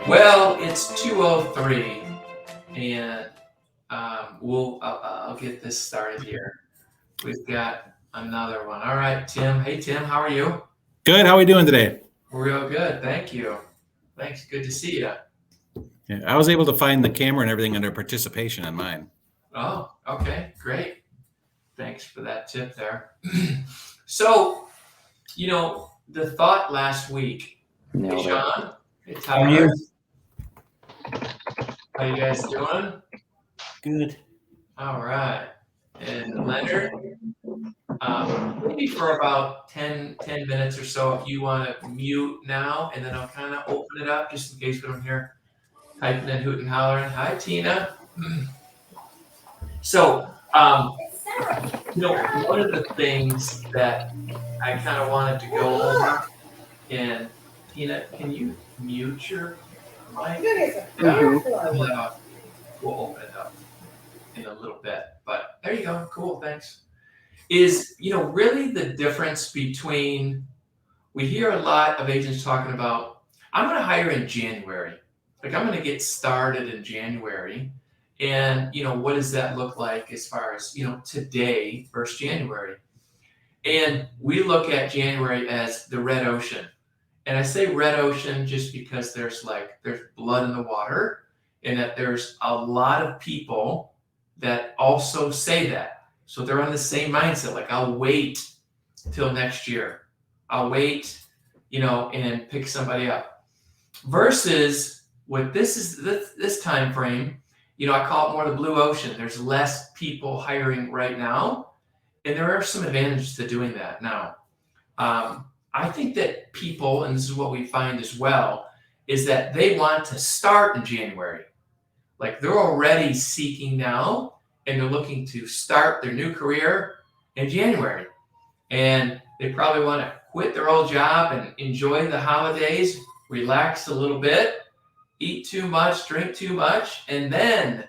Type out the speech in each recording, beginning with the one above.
Well, it's 2:03, and I'll get this started here. We've got another one. All right, Tim. Hey, Tim, how are you? Good. How are we doing today? Real good. Thank you. Thanks. Good to see you. Yeah, I was able to find the camera and everything under participation on mine. Oh, okay. Great. Thanks for that tip there. So, the thought last week. Hey, Nailed it. Sean. Hey, How are you? Tyler. How you guys doing? Good. All right. And Leonard, maybe for about 10 minutes or so, if you want to mute now, and then I'll kind of open it up just in case we don't hear typing and hooting and hollering. Hi, Tina. So, one of the things that I kind of wanted to go over, and Tina, can you mute your mic? We'll open it up in a little bit, but there you go. Cool, thanks. Is, really the difference between, we hear a lot of agents talking about, I'm going to hire in January. Like, I'm going to get started in January. And, what does that look like as far as, today versus January? And we look at January as the red ocean. And I say red ocean just because there's blood in the water, and that there's a lot of people that also say that. So they're on the same mindset, like, I'll wait till next year. I'll wait, and pick somebody up. Versus what this time frame, I call it more the blue ocean. There's less people hiring right now, and there are some advantages to doing that now. I think that people, and this is what we find as well, is that they want to start in January. Like, they're already seeking now, and they're looking to start their new career in January. And they probably want to quit their old job and enjoy the holidays, relax a little bit, eat too much, drink too much, and then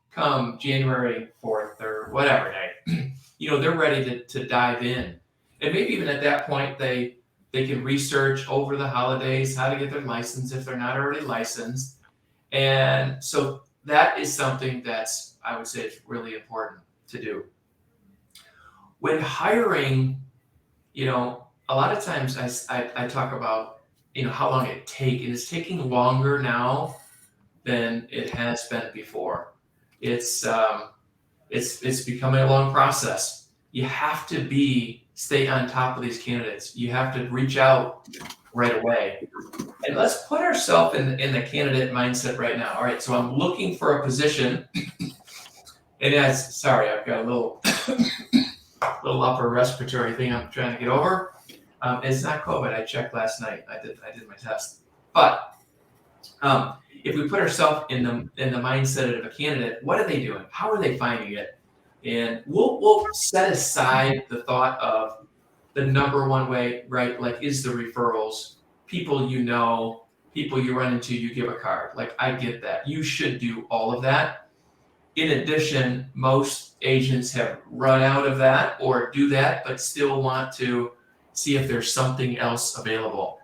come January 4th or whatever day, they're ready to dive in. And maybe even at that point, they can research over the holidays how to get their license if they're not already licensed. And so that is something that's, I would say, it's really important to do. When hiring, a lot of times I talk about, how long it takes, and it's taking longer now than it has been before. It's becoming a long process. You have to stay on top of these candidates. You have to reach out right away. And let's put ourselves in the candidate mindset right now. All right, so I'm looking for a position. Sorry, I've got a little upper respiratory thing I'm trying to get over. It's not COVID. I checked last night. I did my test. But if we put ourselves in the mindset of a candidate, what are they doing? How are they finding it? And we'll set aside the thought of the number one way, right? Like, is the referrals, people people you run into, you give a card. Like, I get that. You should do all of that. In addition, most agents have run out of that or do that, but still want to see if there's something else available.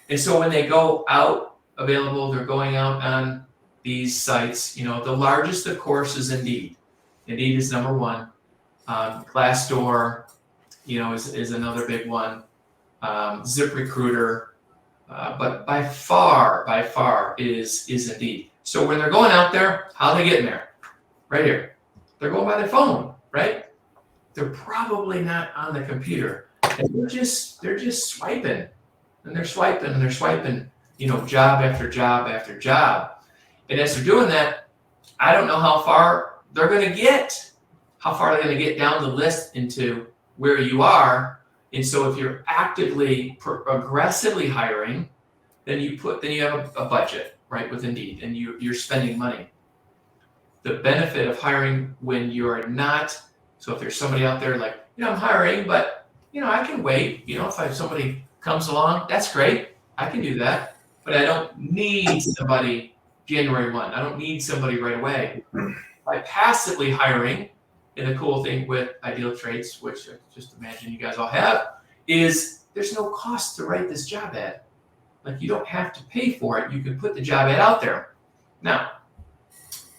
And so when they go out available, they're going out on these sites. The largest, of course, is Indeed. Indeed is number one. Glassdoor, is another big one. ZipRecruiter, but by far is Indeed. So when they're going out there, how are they getting there? Right here. They're going by their phone, right? They're probably not on the computer. And they're just swiping. And they're swiping and they're swiping, job after job after job. And as they're doing that, I don't know how far they're going to get. How far they're going to get down the list into where you are. And so if you're actively, aggressively hiring, then you have a budget, right, with Indeed, and you're spending money. The benefit of hiring when you're not, so if there's somebody out there like, I'm hiring, but, I can wait. If somebody comes along, that's great. I can do that. But I don't need somebody January 1. I don't need somebody right away. By passively hiring, and the cool thing with IdealTraits, which I just imagine you guys all have, is there's no cost to write this job ad. Like, you don't have to pay for it. You can put the job ad out there. Now,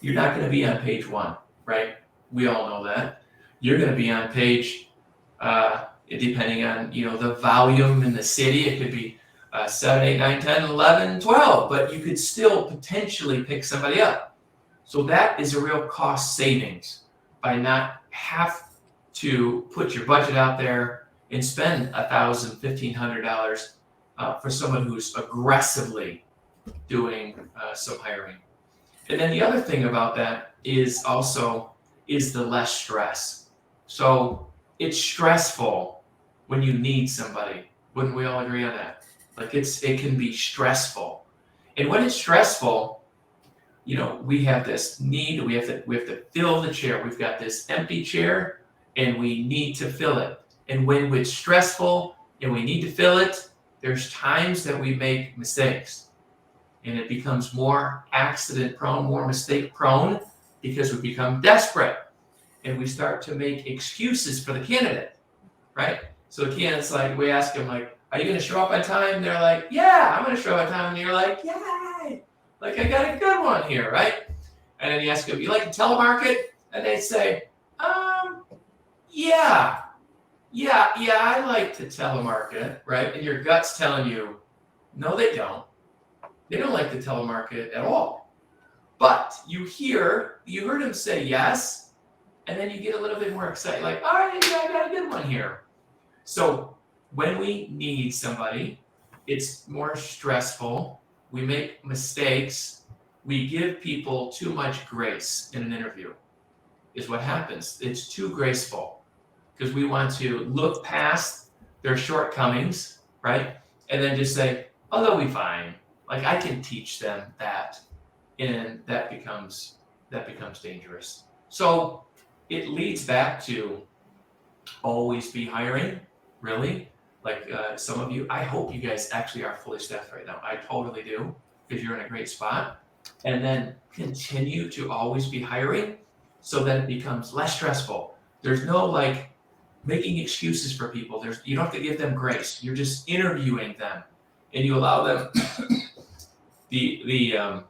you're not going to be on page 1, right? We all know that. You're going to be on page, depending on, the volume in the city, it could be 7, 8, 9, 10, 11, 12, but you could still potentially pick somebody up. So that is a real cost savings by not have to put your budget out there and spend $1,000, $1,500 for someone who's aggressively doing some hiring. And then the other thing about that is the less stress. So it's stressful when you need somebody. Wouldn't we all agree on that? Like, it can be stressful. And when it's stressful, we have this need, we have to fill the chair. We've got this empty chair and we need to fill it. And when it's stressful and we need to fill it, there's times that we make mistakes. And it becomes more accident prone, more mistake prone, because we become desperate. And we start to make excuses for the candidate, right? So the candidate's like, we ask them, like, are you going to show up on time? They're like, yeah, I'm going to show up on time. And you're like, yay! Like, I got a good one here, right? And then you ask them, you like to telemarket? And they say, yeah, I like to telemarket, right? And your gut's telling you, no, they don't. They don't like to telemarket at all. But you heard him say yes, and then you get a little bit more excited, like, all right, yeah, I got a good one here. So when we need somebody, it's more stressful. We make mistakes. We give people too much grace in an interview, is what happens. It's too graceful because we want to look past their shortcomings, right? And then just say, oh, they'll be fine. Like, I can teach them that. And that becomes dangerous. So it leads back to always be hiring, really. Like, some of you, I hope you guys actually are fully staffed right now. I totally do, because you're in a great spot. And then continue to always be hiring so that it becomes less stressful. There's no like making excuses for people. You don't have to give them grace. You're just interviewing them, and you allow them you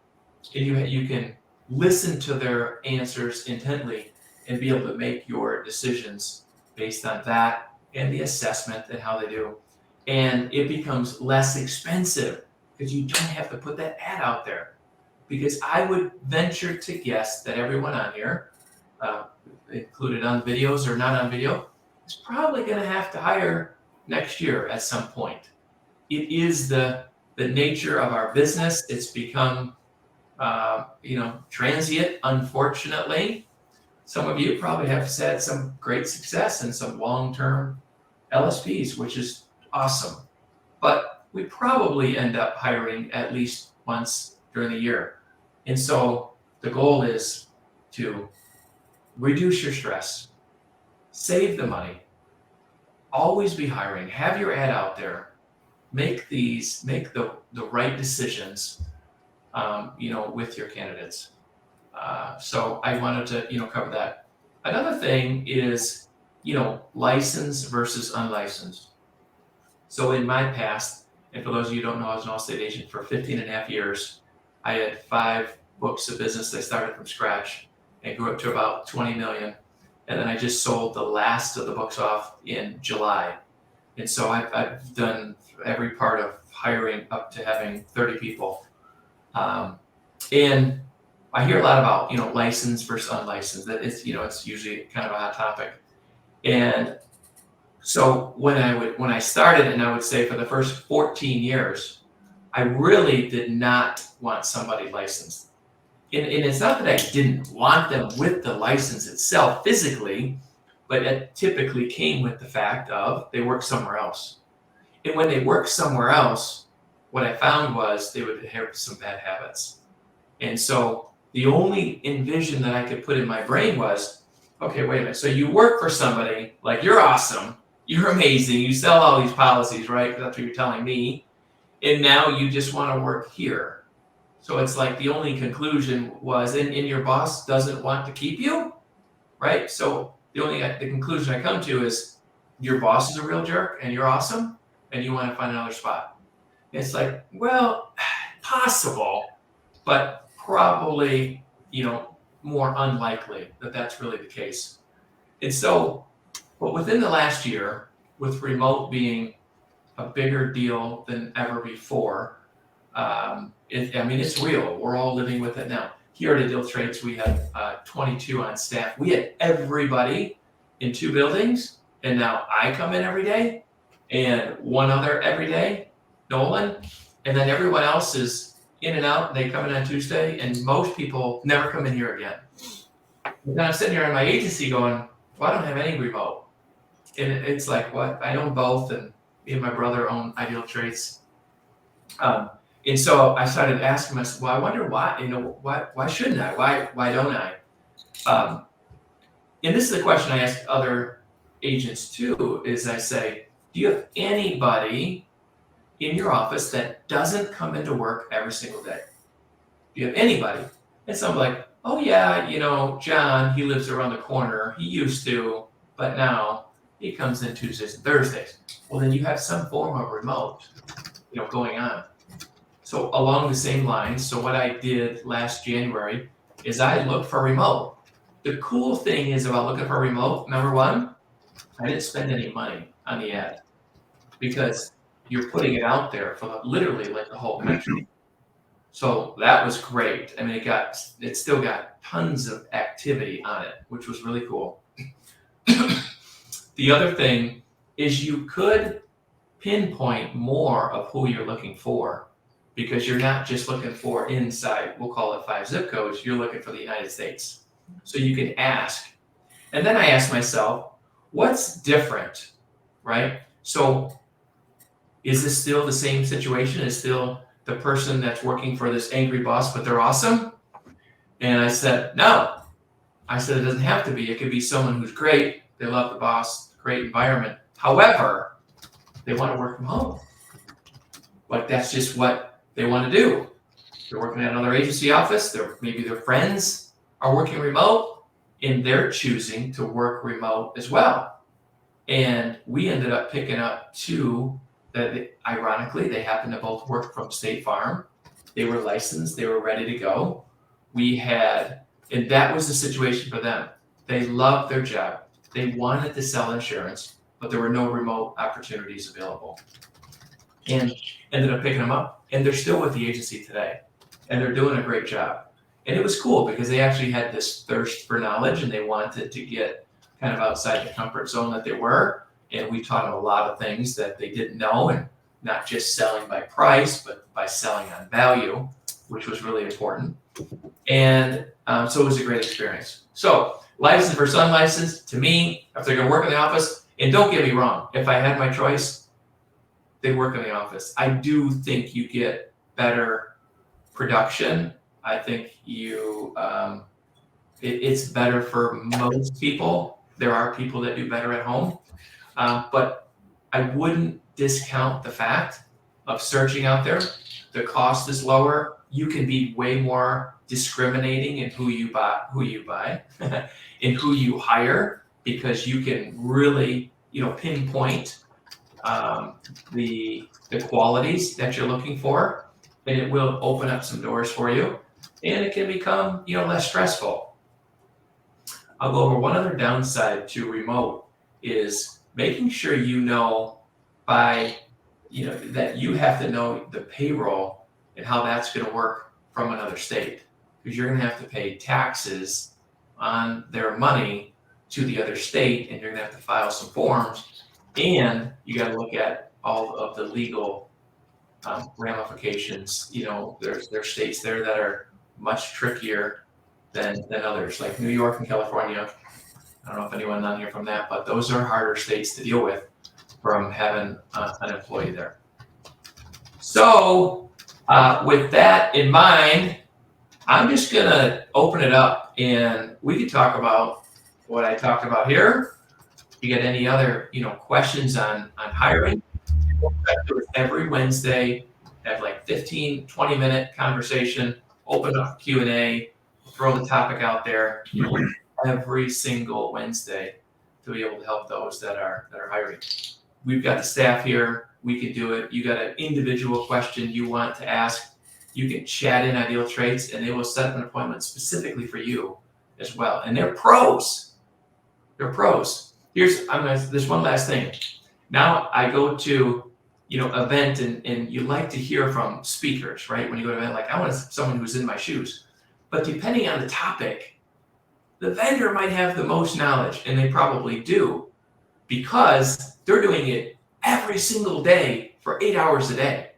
can listen to their answers intently and be able to make your decisions based on that and the assessment and how they do. And it becomes less expensive because you don't have to put that ad out there. Because I would venture to guess that everyone on here, included on videos or not on video, is probably going to have to hire next year at some point. It is the nature of our business. It's become, transient, unfortunately. Some of you probably have had some great success in some long-term LSPs, which is awesome. But we probably end up hiring at least once during the year. And so the goal is to reduce your stress, save the money, always be hiring, have your ad out there, make the right decisions, with your candidates. So I wanted to, cover that. Another thing is, licensed versus unlicensed. So in my past, and for those of you who don't know, I was an all-state agent for 15 and a half years. I had 5 books of business that I started from scratch and grew up to about 20 million. And then I just sold the last of the books off in July. And so I've done every part of hiring up to having 30 people. And I hear a lot about, licensed versus unlicensed. That it's, it's usually kind of a hot topic. And so when I started, and I would say for the first 14 years, I really did not want somebody licensed. And it's not that I didn't want them with the license itself physically, but it typically came with the fact of they work somewhere else. And when they work somewhere else, what I found was they would inherit some bad habits. And so the only envision that I could put in my brain was, okay, wait a minute. So you work for somebody, like you're awesome, you're amazing, you sell all these policies, right? Because that's what you're telling me. And now you just want to work here. So it's like the only conclusion was, and your boss doesn't want to keep you, right? So the conclusion I come to is your boss is a real jerk and you're awesome and you want to find another spot. It's like, well, possible, but probably, more unlikely that that's really the case. And so, but within the last year, with remote being a bigger deal than ever before, it's real. We're all living with it now. Here at IdealTraits, we have 22 on staff. We had everybody in 2 buildings, and now I come in every day, and one other every day, Nolan, and then everyone else is in and out. They come in on Tuesday, and most people never come in here again. And then I'm sitting here in my agency going, well, I don't have any remote. And it's like, what? I own both, and me and my brother own IdealTraits. And so I started asking myself, well, I wonder why, why shouldn't I? Why don't I? And this is a question I ask other agents too, is I say, do you have anybody in your office that doesn't come into work every single day? Do you have anybody? And so I'm like, oh yeah, John, he lives around the corner. He used to, but now he comes in Tuesdays and Thursdays. Well, then you have some form of remote, going on. So along the same lines, so what I did last January is I looked for remote. The cool thing is about looking for remote, number one, I didn't spend any money on the ad because you're putting it out there for literally like the whole country. So that was great. I mean, it still got tons of activity on it, which was really cool. The other thing is you could pinpoint more of who you're looking for, because you're not just looking for inside, we'll call it 5 zip codes, you're looking for the United States. So you can ask. And then I ask myself, what's different, right? So is this still the same situation? Is still the person that's working for this angry boss, but they're awesome? And I said, no. I said, it doesn't have to be. It could be someone who's great. They love the boss, great environment. However, they want to work from home. Like that's just what they want to do. They're working at another agency office. Maybe their friends are working remote, and they're choosing to work remote as well. And we ended up picking up 2 that, ironically, they happened to both work from State Farm. They were licensed. They were ready to go. And that was the situation for them. They loved their job. They wanted to sell insurance, but there were no remote opportunities available. And ended up picking them up. And they're still with the agency today. And they're doing a great job. And it was cool because they actually had this thirst for knowledge, and they wanted to get kind of outside the comfort zone that they were. And we taught them a lot of things that they didn't know, and not just selling by price, but by selling on value, which was really important. And so it was a great experience. So license versus unlicensed, to me, if they're going to work in the office, and don't get me wrong, if I had my choice, they'd work in the office. I do think you get better production. I think it's better for most people. There are people that do better at home. But I wouldn't discount the fact of searching out there. The cost is lower. You can be way more discriminating in who you buy, and who you hire, because you can really, pinpoint the qualities that you're looking for, and it will open up some doors for you, and it can become, less stressful. I'll go over one other downside to remote is making sure that you have to know the payroll and how that's going to work from another state, because you're going to have to pay taxes on their money to the other state, and you're going to have to file some forms, and you got to look at all of the legal ramifications. There's states there that are much trickier than others, like New York and California. I don't know if anyone on here from that, but those are harder states to deal with from having an employee there. So with that in mind, I'm just going to open it up, and we can talk about what I talked about here. If you get any other questions on hiring, every Wednesday, have like 15, 20-minute conversation, open up Q&A, throw the topic out there every single Wednesday to be able to help those that are hiring. we've got the staff here. We can do it. You got an individual question you want to ask, you can chat in IdealTraits, and they will set up an appointment specifically for you as well. And they're pros. They're pros. There's one last thing. Now I go to, event, and you like to hear from speakers, right? When you go to an event, like, I want someone who's in my shoes. But depending on the topic, the vendor might have the most knowledge, and they probably do, because they're doing it every single day for 8 hours a day,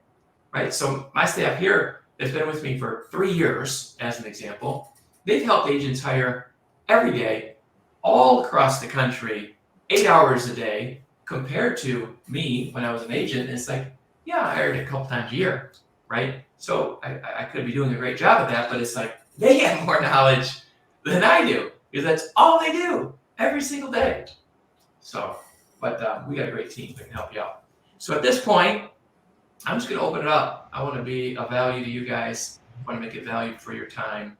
right? So my staff here has been with me for 3 years, as an example. They've helped agents hire every day, all across the country, 8 hours a day, compared to me when I was an agent. And it's like, yeah, I hired a couple times a year, right? So I could be doing a great job at that, but it's like, they have more knowledge than I do, because that's all they do every single day. So, but we got a great team that can help you out. So at this point, I'm just going to open it up. I want to be of value to you guys. I want to make it valuable for your time.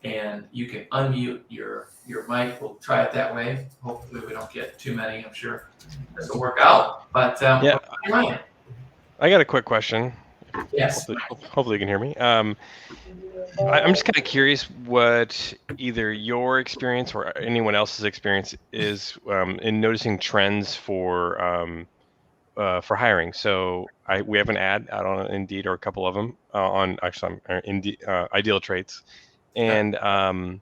And you can unmute your mic. We'll try it that way. Hopefully we don't get too many. I'm sure this will work out. But yeah, Ryan. I got a quick question. Yes. Hopefully you can hear me. I'm just kind of curious what either your experience or anyone else's experience is in noticing trends for hiring. So we have an ad out on Indeed, or a couple of them on Indeed, IdealTraits, and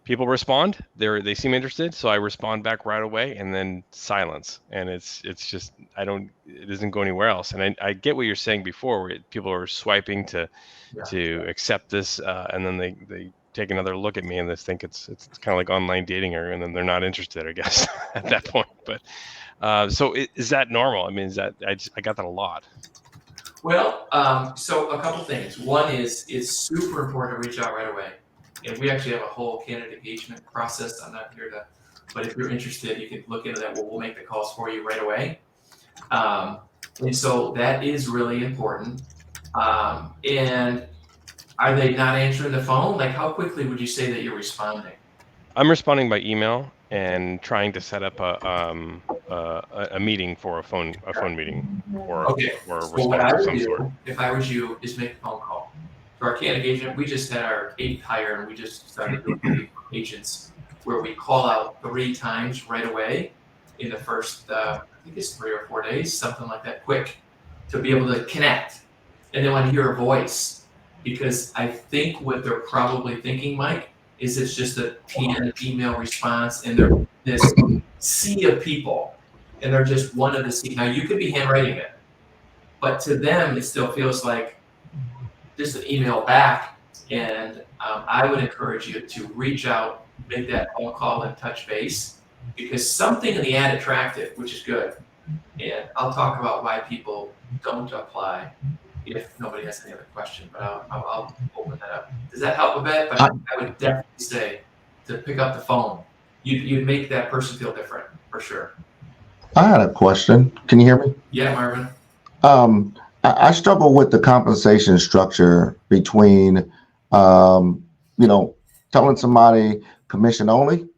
people respond. They seem interested, so I respond back right away, and then silence. And it's just it doesn't go anywhere else. And I get what you're saying before, where people are swiping to accept this, and then they take another look at me and they think it's kind of like online dating, and then they're not interested, I guess, at that point. But so is that normal? I mean, I got that a lot. Well, so a couple things. One is, it's super important to reach out right away. And we actually have a whole candidate engagement process. I'm not here to, but if you're interested, you can look into that. We'll make the calls for you right away. And so that is really important. And are they not answering the phone? Like, how quickly would you say that you're responding? I'm responding by email and trying to set up a meeting for a phone meeting, or a response of some sort. If I was you, is make a phone call. To our candidate engagement, we just had our 8th hire, and we just started doing agents where we call out 3 times right away in the first, I think it's 3 or 4 days, something like that, quick, to be able to connect. And then when you hear a voice, because I think what they're probably thinking, Mike, is it's just a canned email response, and they're this sea of people, and they're just one of the sea. Now, you could be handwriting it, but to them, it still feels like just an email back. And I would encourage you to reach out, make that phone call, and touch base, because something in the ad attracted, which is good. And I'll talk about why people don't apply if nobody has any other question, but I'll open that up. Does that help a bit? But I would definitely say to pick up the phone. You'd make that person feel different, for sure. I had a question. Can you hear me? Yeah, Marvin. I struggle with the compensation structure between, telling somebody commission only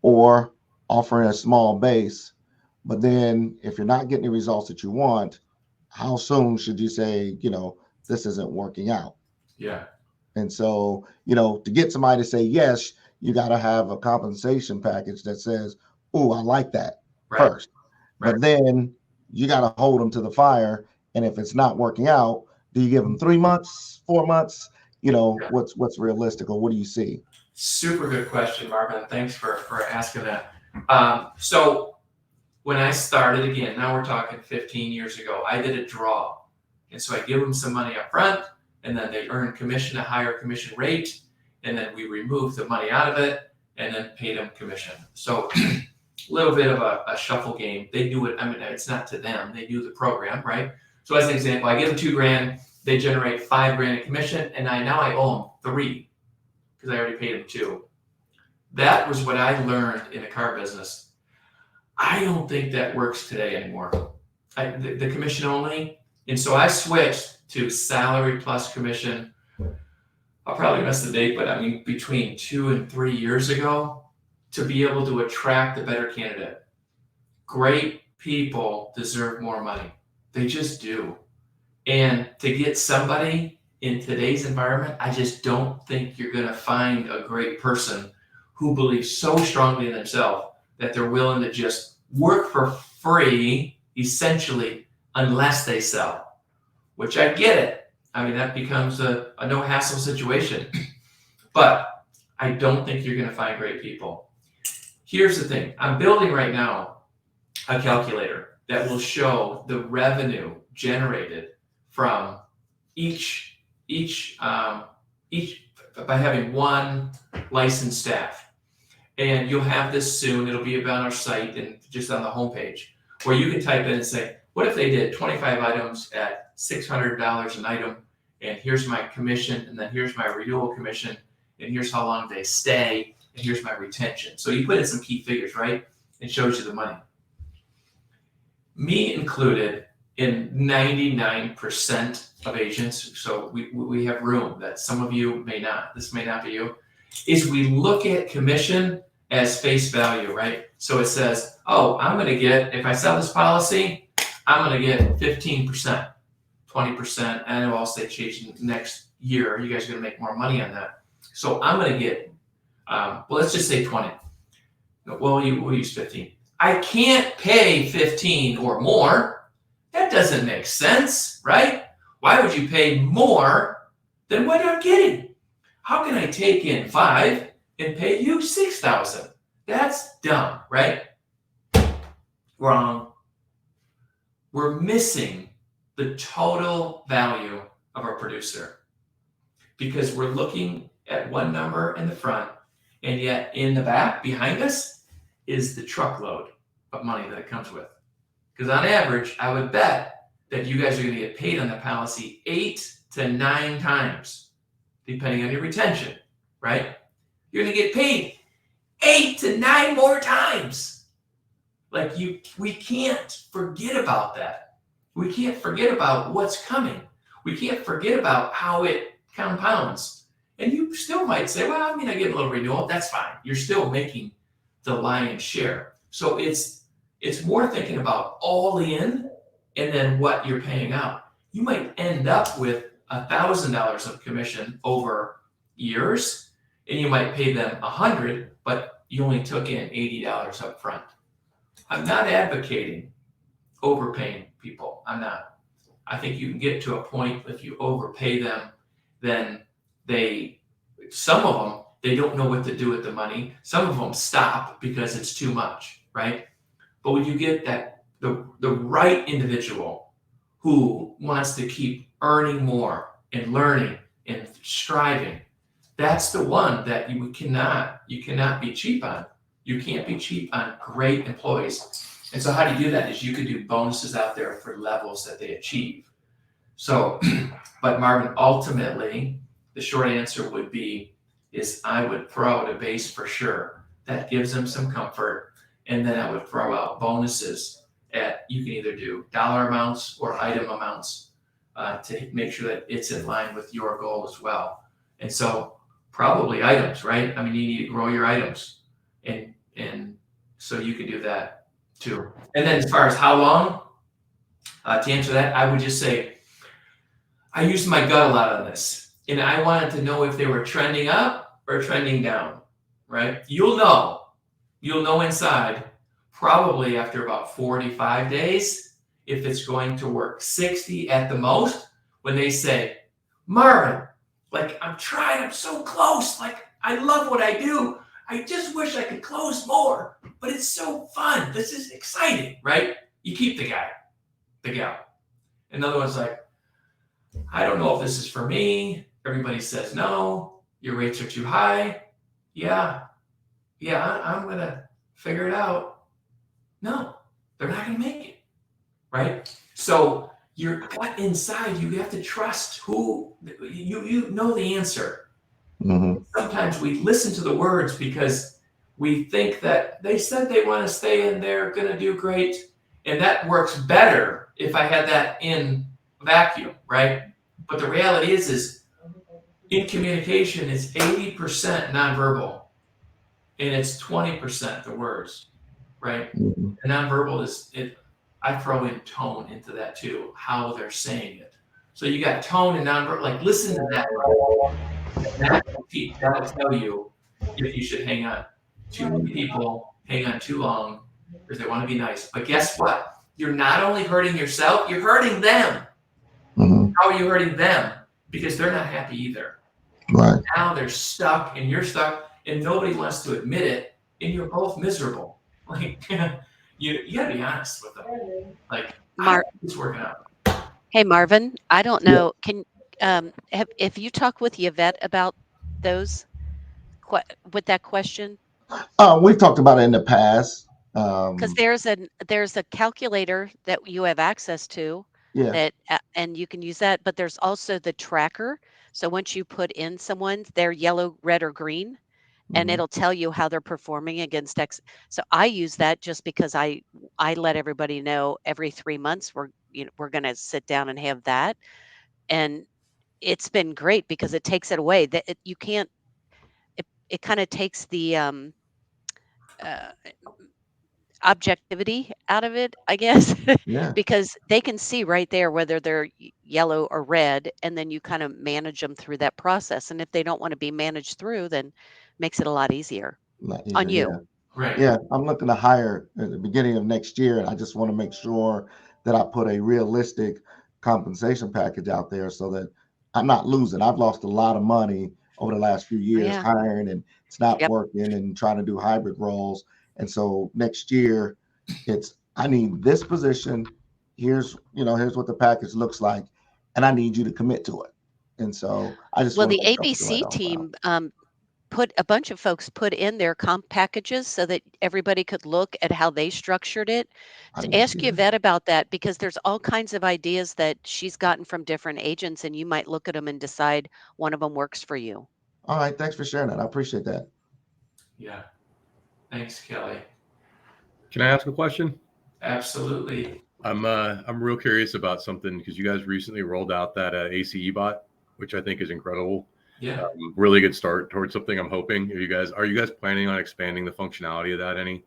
or offering a small base. But then if you're not getting the results that you want, how soon should you say, this isn't working out? Yeah. And so, to get somebody to say yes, you got to have a compensation package that says, oh, I like that first. Right. But then you got to hold them to the fire. And if it's not working out, do you give them 3 months, 4 months? What's realistic, or what do you see? Super good question, Marvin. Thanks for asking that. So when I started, again, now we're talking 15 years ago, I did a draw. And so I give them some money up front, and then they earn commission, a higher commission rate. And then we remove the money out of it and then pay them commission. So a little bit of a shuffle game. They do it. I mean, it's not to them. They do the program, right? So as an example, I give them $2,000. They generate $5,000 in commission, and now I owe them $3,000 because I already paid them $2,000. That was what I learned in the car business. I don't think that works today anymore. The commission only. And so I switched to salary plus commission. I'll probably miss the date, but I mean, between 2 and 3 years ago, to be able to attract the better candidate. Great people deserve more money. They just do. And to get somebody in today's environment, I just don't think you're going to find a great person who believes so strongly in themselves that they're willing to just work for free, essentially, unless they sell, which I get it. I mean, that becomes a no hassle situation, but I don't think you're going to find great people. Here's the thing. I'm building right now a calculator that will show the revenue generated from each by having one licensed staff. And you'll have this soon. It'll be about our site and just on the homepage, where you can type in and say, what if they did 25 items at $600 an item, and here's my commission, and then here's my renewal commission, and here's how long they stay, and here's my retention. So you put in some key figures, right? It shows you the money. Me included, in 99% of agents, so we have room that some of you may not, this may not be you, is we look at commission as face value, right? So it says, oh, I'm going to get, if I sell this policy, I'm going to get 15%, 20%, and I'll say change next year. You guys are going to make more money on that. So I'm going to get, well, let's just say 20. Well, we'll use 15. I can't pay 15 or more. That doesn't make sense, right? Why would you pay more than what I'm getting? How can I take in 5 and pay you 6,000? That's dumb, right? Wrong. We're missing the total value of our producer because we're looking at one number in the front, and yet in the back behind us is the truckload of money that it comes with. Because on average, I would bet that you guys are going to get paid on the policy 8 to 9 times, depending on your retention, right? You're going to get paid 8 to 9 more times. Like we can't forget about that. We can't forget about what's coming. We can't forget about how it compounds. And you still might say, well, I mean, I get a little renewal. That's fine. You're still making the lion's share. So it's more thinking about all in and then what you're paying out. You might end up with $1,000 of commission over years, and you might pay them $100, but you only took in $80 up front. I'm not advocating overpaying people. I'm not. I think you can get to a point if you overpay them, then some of them, they don't know what to do with the money. Some of them stop because it's too much, right? But when you get that the right individual who wants to keep earning more and learning and striving, that's the one that you cannot be cheap on. You can't be cheap on great employees. And so how do you do that is you could do bonuses out there for levels that they achieve. So, but Marvin, ultimately, the short answer would be is I would throw out a base for sure. That gives them some comfort. And then I would throw out bonuses you can either do dollar amounts or item amounts to make sure that it's in line with your goal as well. And so probably items, right? I mean, you need to grow your items. And so you can do that too. And then as far as how long, to answer that, I would just say, I used my gut a lot on this. And I wanted to know if they were trending up or trending down, right? You'll know inside probably after about 45 days if it's going to work. 60 at the most when they say, Marvin, like I'm trying, I'm so close. Like I love what I do. I just wish I could close more, but it's so fun. This is exciting, right? You keep the guy, the gal. Another one's like, I don't know if this is for me. Everybody says no. Your rates are too high. Yeah, I'm going to figure it out. No, they're not going to make it, right? So your gut inside, you have to trust who, you know the answer. Mm-hmm. Sometimes we listen to the words because we think that they said they want to stay and they're going to do great. And that works better if I had that in vacuum, right? But the reality is in communication, it's 80% nonverbal and it's 20% the words, right? Mm-hmm. And nonverbal I throw in tone into that too, how they're saying it. So you got tone and nonverbal, like listen to that. That'll tell you if you should hang on. Too many people hang on too long because they want to be nice. But guess what? You're not only hurting yourself, you're hurting them. Mm-hmm. How are you hurting them? Because they're not happy either. Right. Now they're stuck and you're stuck and nobody wants to admit it and you're both miserable. Like you gotta be honest with them. Like it's working out. Hey, Marvin, I don't know. Can if you talk with Yvette about those with that question? We've talked about it in the past. Because there's a calculator that you have access to Yeah. that and you can use that, but there's also the tracker. So once you put in someone, they're yellow, red, or green, and Mhm. it'll tell you how they're performing against X. So I use that just because I let everybody know every 3 months we're going to sit down and have that, and it's been great because it takes it away. That you can't. It kind of takes the uh, objectivity out of it, I guess, Yeah. because they can see right there whether they're yellow or red, and then you kind of manage them through that process. And if they don't want to be managed through, then makes it a lot easier on you. Yeah. Right. Yeah, I'm looking to hire at the beginning of next year, and I just want to make sure that I put a realistic compensation package out there so that I'm not losing. I've lost a lot of money over the last few years Yeah. hiring, and it's not Yep. working, and trying to do hybrid roles. And so next year, I need this position. Here's what the package looks like, and I need you to commit to it. And so I just Well, want to the make sure I'm putting the right ABC offer out. team put a bunch of folks put in their comp packages so that everybody could look at how they structured it. I To need to see ask this. Yvette about that, because there's all kinds of ideas that she's gotten from different agents, and you might look at them and decide one of them works for you. All right, thanks for sharing that. I appreciate that. Yeah. Thanks, Kelly. Can I ask a question? Absolutely. I'm real curious about something because you guys recently rolled out that ACE bot, which I think is incredible. Yeah. Really good start towards something. I'm hoping. Are you guys planning on expanding the functionality of that any?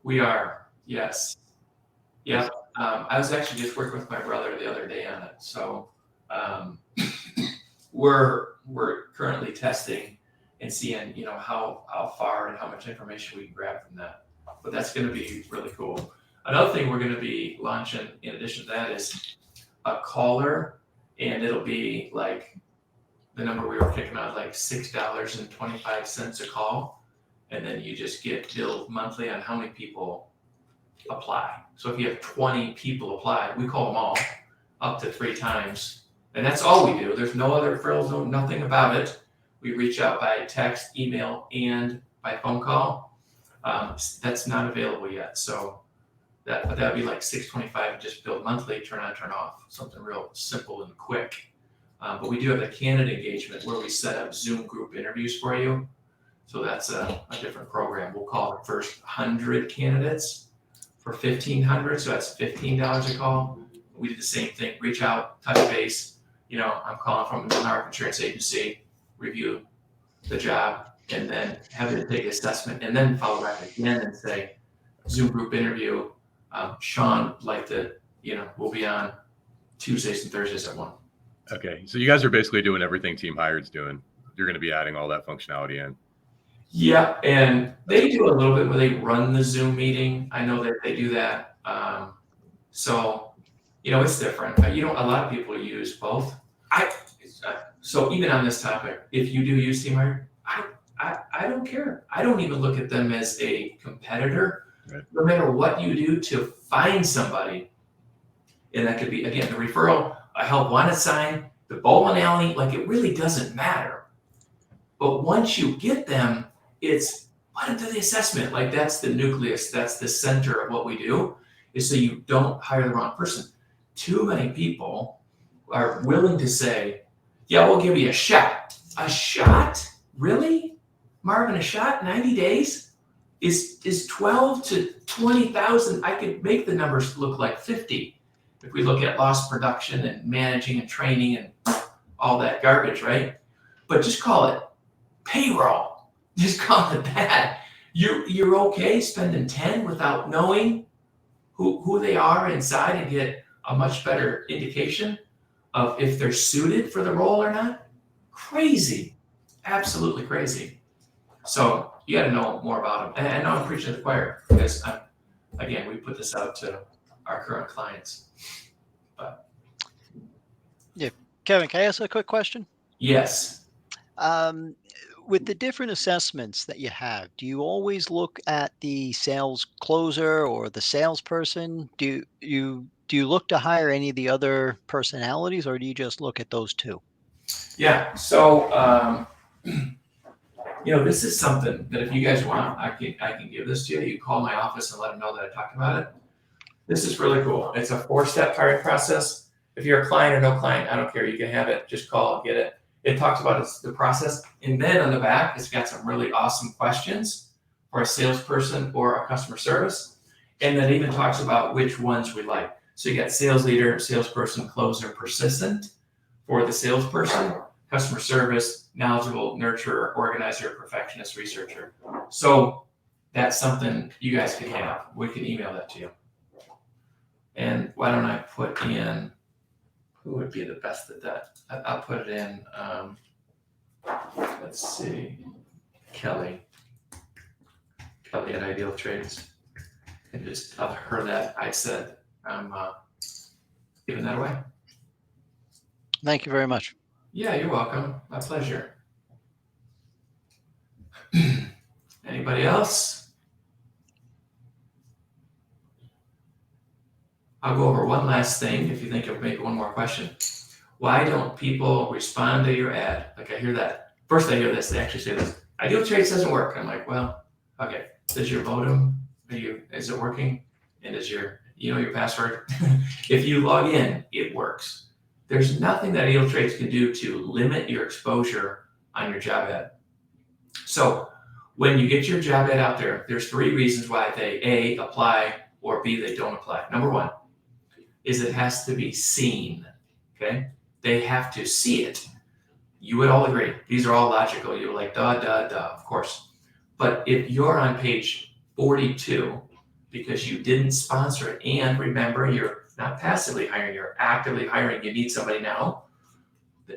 We are. Yes. Yeah. I was actually just working with my brother the other day on it. So we're currently testing and seeing, how far and how much information we can grab from that. But that's going to be really cool. Another thing we're going to be launching in addition to that is a caller, and it'll be like the number we were kicking out, like $6.25 a call. And then you just get billed monthly on how many people apply. So if you have 20 people apply, we call them all up to 3 times. And that's all we do. There's no other frills, nothing about it. We reach out by text, email, and by phone call. That's not available yet. So that'd be like $6.25, just billed monthly, turn on, turn off. Something real simple and quick. But we do have a candidate engagement where we set up Zoom group interviews for you. So that's a different program. We'll call it first 100 candidates for $1,500. So that's $15 a call. We did the same thing. Reach out, touch base. I'm calling from the Mlynarek Insurance Agency, review the job, and then have it take assessment, and then follow back again and say, Zoom group interview. Sean would like to, we'll be on Tuesdays and Thursdays at 1. Okay, so you guys are basically doing everything Team Hired's doing. You're going to be adding all that functionality in. Yeah, and they do a little bit where they run the Zoom meeting. I know that they do that. So, it's different. A lot of people use both. So even on this topic, if you do use Team Hired, I don't care. I don't even look at them as a competitor. Right. No matter what you do to find somebody, and that could be, again, the referral, a help wanted sign, the bowling alley, like it really doesn't matter. But once you get them, it's what into the assessment. Like that's the nucleus, that's the center of what we do, is so you don't hire the wrong person. Too many people are willing to say, yeah, we'll give you a shot. A shot? Really? Marvin, a shot? 90 days? Is 12 to 20,000. I could make the numbers look like 50 if we look at lost production and managing and training and all that garbage, right? But just call it payroll. Just call it that. You're okay spending 10 without knowing who they are inside and get a much better indication of if they're suited for the role or not. Crazy, absolutely crazy. So you got to know more about them. And I know I'm preaching to the choir because again, we put this out to our current clients. But Yeah, Kevin, can I ask a quick question? yes. With the different assessments that you have, do you always look at the sales closer or the salesperson? Do you look to hire any of the other personalities, or do you just look at those two? Yeah. So this is something that if you guys want, I can give this to you. You call my office and let them know that I talked about it. This is really cool. It's a 4-step hiring process. If you're a client or no client, I don't care. You can have it. Just call, get it. It talks about the process. And then on the back, it's got some really awesome questions for a salesperson or a customer service. And then it even talks about which ones we like. So you got sales leader, salesperson, closer, persistent for the salesperson, customer service, knowledgeable, nurturer, organizer, perfectionist, researcher. So that's something you guys can have. We can email that to you. And why don't I put in, who would be the best at that? I'll put it in, let's see, Kelly at IdealTraits. And just tell her that I said I'm giving that away. Thank you very much. Yeah, you're welcome. My pleasure. Anybody else? I'll go over one last thing if you think of maybe one more question. Why don't people respond to your ad? Like I hear that. First I hear this, they actually say this. IdealTraits doesn't work. I'm like, well, okay. Does your modem, is it working? And is your password? If you log in, it works. There's nothing that IdealTraits can do to limit your exposure on your job ad. So when you get your job ad out there, there's 3 reasons why they A, apply, or B, they don't apply. Number 1 is it has to be seen, okay? They have to see it. You would all agree. These are all logical. You're like, duh, of course. But if you're on page 42 because you didn't sponsor it, and remember, you're not passively hiring, you're actively hiring, you need somebody now,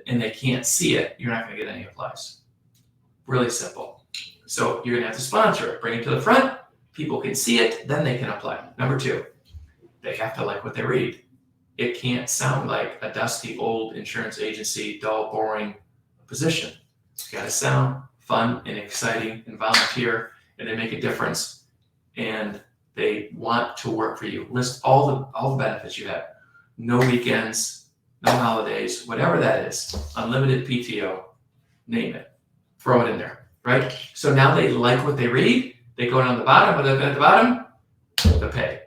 and they can't see it, you're not gonna get any applies. Really simple. So you're gonna have to sponsor it, bring it to the front, people can see it, then they can apply. Number 2, they have to like what they read. It can't sound like a dusty old insurance agency, dull, boring position. It's got to sound fun and exciting and volunteer, and they make a difference, and they want to work for you. List all the benefits you have. No weekends, no holidays, whatever that is. Unlimited PTO, name it. Throw it in there, right? So now they like what they read. They go down the bottom, but at the bottom, the pay.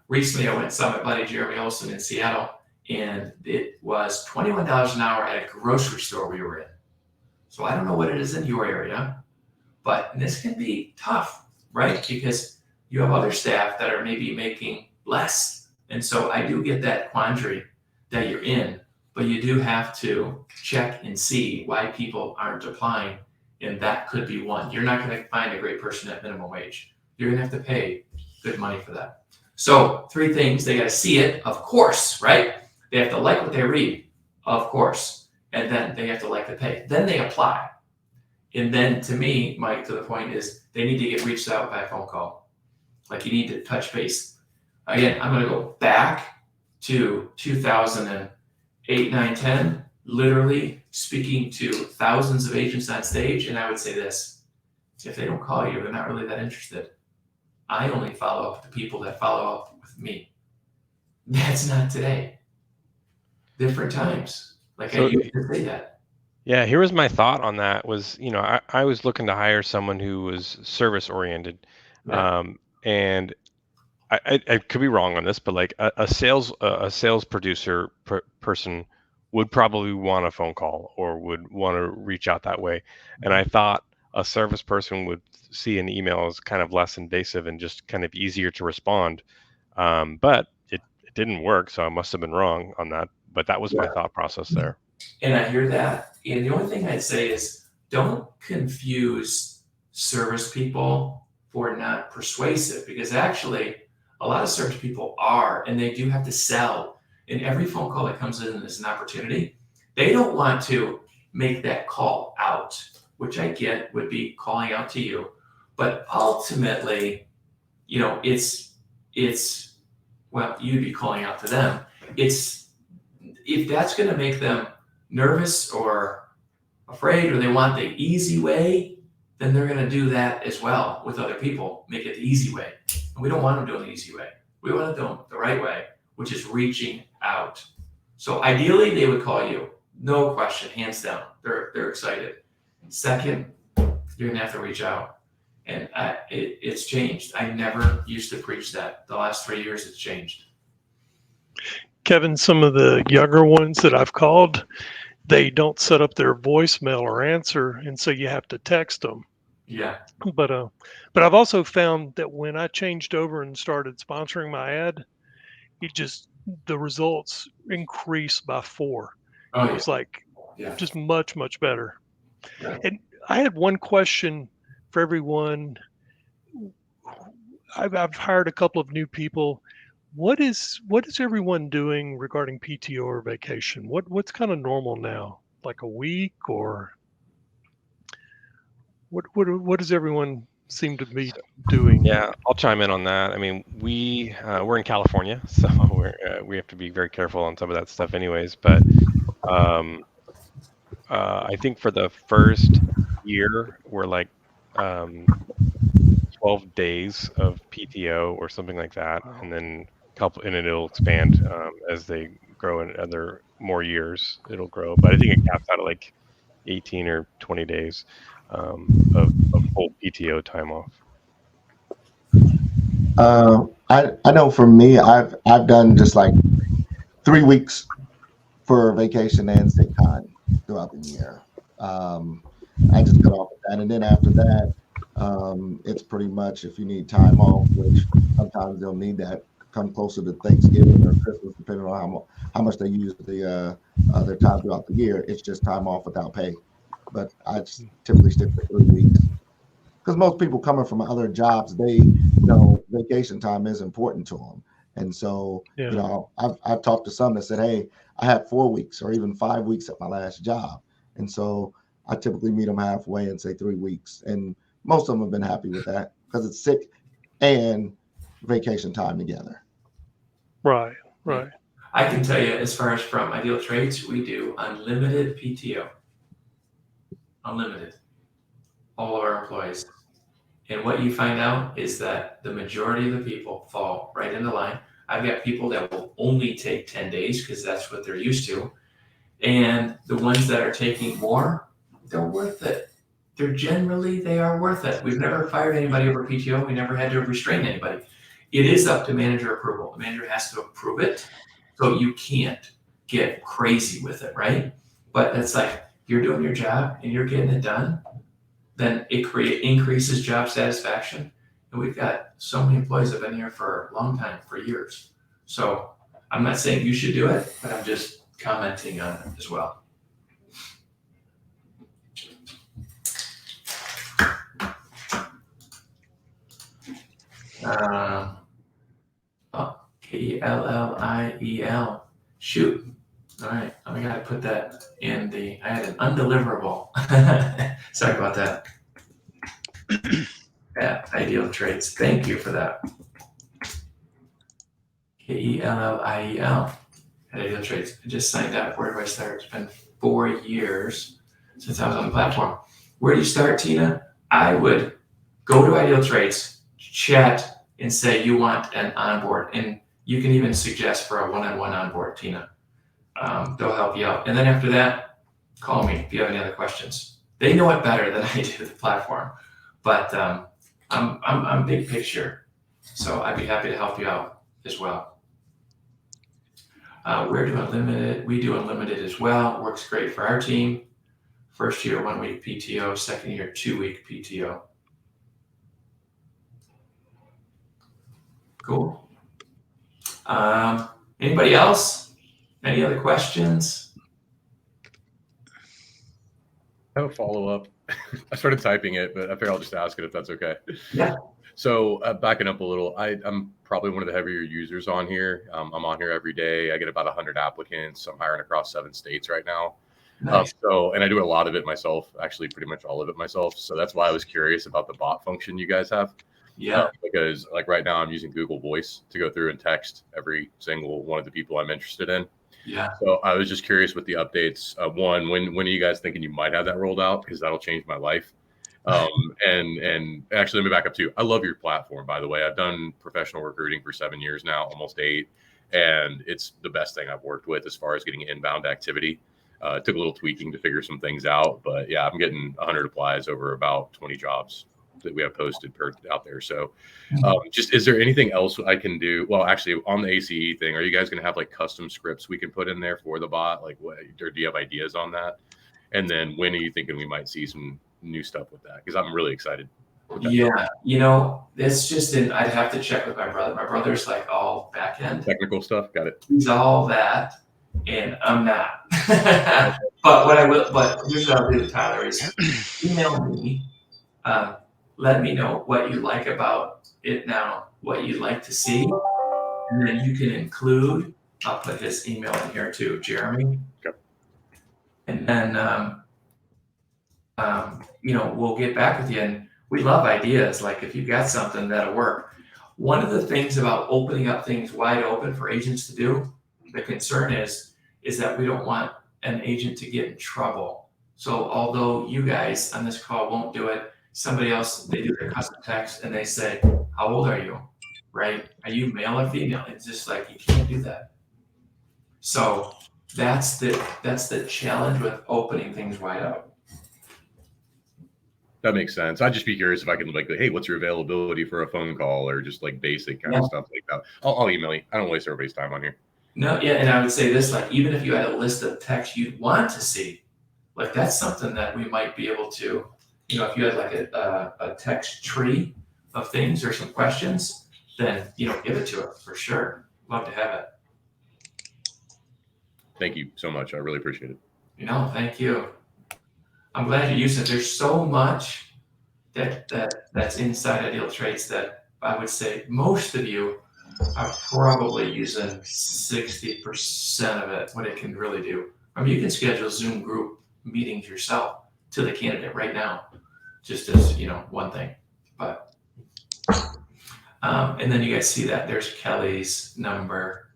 Recently, I went and saw my buddy Jeremy Olson in Seattle, and it was $21 an hour at a grocery store we were in. So I don't know what it is in your area, but this can be tough, right? Because you have other staff that are maybe making less. And so I do get that quandary that you're in, but you do have to check and see why people aren't applying, and that could be one. You're not going to find a great person at minimum wage. You're going to have to pay good money for that. So 3 things, they got to see it, of course, right? They have to like what they read, of course. And then they have to like the pay. Then they apply. And then to me, Mike, to the point is they need to get reached out by a phone call. Like you need to touch base. Again, I'm going to go back to 2008, 9, 10, literally speaking to thousands of agents on stage. And I would say this, if they don't call you, they're not really that interested. I only follow up with the people that follow up with me. That's not today. Different times. Like I used to say that. Yeah, here was my thought on that was, I was looking to hire someone who was service oriented. Yeah. And I could be wrong on this, but like a sales producer person would probably want a phone call or would want to reach out that way. And I thought a service person would see an email as kind of less invasive and just kind of easier to respond. But it didn't work, so I must have been wrong on that. But that was my thought process there. And I hear that. And the only thing I'd say is don't confuse service people for not persuasive, because actually A lot of service people are, and they do have to sell. And every phone call that comes in is an opportunity. They don't want to make that call out, which I get would be calling out to you. But ultimately, you know, it's well, you'd be calling out to them. It's if that's going to make them nervous or afraid, or they want the easy way, then they're going to do that as well with other people. Make it the easy way. And we don't want them doing the easy way. We want to do them the right way, which is reaching out. So ideally, they would call you, no question, hands down. They're excited. Second, you're gonna have to reach out, and it's changed. I never used to preach that. The last 3 years, it's changed. Kevin, some of the younger ones that I've called, they don't set up their voicemail or answer, and so you have to text them. Yeah. But I've also found that when I changed over and started sponsoring my ad, the results increased by 4. Oh, It was like yeah. just much, much better. Yeah. And I had one question for everyone. I've hired a couple of new people. What is everyone doing regarding PTO or vacation? What's kind of normal now? Like a week, or what does everyone seem to be doing? Yeah, I'll chime in on that. I mean, we're in California, so we have to be very careful on some of that stuff, anyways. But I think for the first year, we're like 12 days of PTO or something like that, and then and it'll expand as they grow in other more years. It'll grow, but I think it caps out at like 18 or 20 days of full PTO time off. I know for me, I've done just like 3 weeks for vacation and sick time throughout the year. I just cut off with that, and then after that, it's pretty much if you need time off, which sometimes they'll need that come closer to Thanksgiving or Christmas, depending on how much they use their time throughout the year. It's just time off without pay, but I just typically stick to 3 weeks because most people coming from other jobs, they vacation time is important to them, and so I've talked to some that said, hey, I had 4 weeks or even 5 weeks at my last job, and so I typically meet them halfway and say 3 weeks, and most of them have been happy with that because it's sick and vacation time together. Right. I can tell you, as far as from IdealTraits, we do unlimited PTO. Unlimited. All of our employees. And what you find out is that the majority of the people fall right into line. I've got people that will only take 10 days because that's what they're used to. And the ones that are taking more, they're worth it. They are worth it. We've never fired anybody over PTO. We never had to restrain anybody. It is up to manager approval. The manager has to approve it. So you can't get crazy with it, right? But it's like you're doing your job and you're getting it done, then it increases job satisfaction. And we've got so many employees that have been here for a long time, for years. So I'm not saying you should do it, but I'm just commenting on it as well. Kelliel. Shoot. All right, I got to put that in I had an undeliverable. Sorry about that. Yeah, IdealTraits. Thank you for that. Kelliel at IdealTraits. I just signed up. Where do I start? It's been 4 years since I was on the platform. Where do you start, Tina? I would go to IdealTraits, chat, and say you want an onboard. And you can even suggest for a one-on-one onboard, Tina. They'll help you out. And then after that, call me if you have any other questions. They know it better than I do, the platform. But I'm big picture. So I'd be happy to help you out as well. We're doing unlimited. We do unlimited as well. Works great for our team. First year, 1 week PTO. Second year, 2 week PTO. Cool. Anybody else? Any other questions? I have a follow-up. I started typing it, but I figure I'll just ask it if that's okay. Yeah. So backing up a little, I'm probably one of the heavier users on here. I'm on here every day. I get about 100 applicants. I'm hiring across 7 states right now. Nice. And I do a lot of it myself, actually pretty much all of it myself. So that's why I was curious about the bot function you guys have. Yeah. Because like right now I'm using Google Voice to go through and text every single one of the people I'm interested in. Yeah. So I was just curious with the updates. One, when are you guys thinking you might have that rolled out? Because that'll change my life. And actually, let me back up too. I love your platform, by the way. I've done professional recruiting for 7 years now, almost 8, and it's the best thing I've worked with as far as getting inbound activity. It took a little tweaking to figure some things out, but yeah, I'm getting 100 applies over about 20 jobs that we have posted out there. So just, is there anything else I can do? Well, actually on the ACE thing, are you guys going to have like custom scripts we can put in there for the bot? Like what, or do you have ideas on that? And then when are you thinking we might see some new stuff with that? Because I'm really excited. Yeah, it's just I'd have to check with my brother. My brother's like all back end. Technical stuff. Got it. He's all that, and I'm not. But here's what I'll do, Tyler, is email me. Let me know what you like about it now, what you'd like to see, and then you can include, I'll put his email in here too, Jeremy. Okay. And then, we'll get back with you. And we love ideas. Like if you've got something that'll work. One of the things about opening up things wide open for agents to do, the concern is that we don't want an agent to get in trouble. So although you guys on this call won't do it, somebody else, they do their custom text and they say, how old are you? Right? Are you male or female? It's just like, you can't do that. So that's the challenge with opening things wide up. That makes sense. I'd just be curious if I can like, hey, what's your availability for a phone call or just like basic kind of stuff like that. I'll email you. I don't waste everybody's time on here. No, yeah, and I would say this, like even if you had a list of texts you'd want to see, like that's something that we might be able to, if you had like a text tree of things or some questions, then give it to us for sure. Love to have it. Thank you so much. I really appreciate it. Thank you. I'm glad you used it. There's so much that's inside IdealTraits that I would say most of you are probably using 60% of it, what it can really do. I mean, you can schedule Zoom group meetings yourself to the candidate right now, just as, one thing. But, and then you guys see that there's Kelly's number,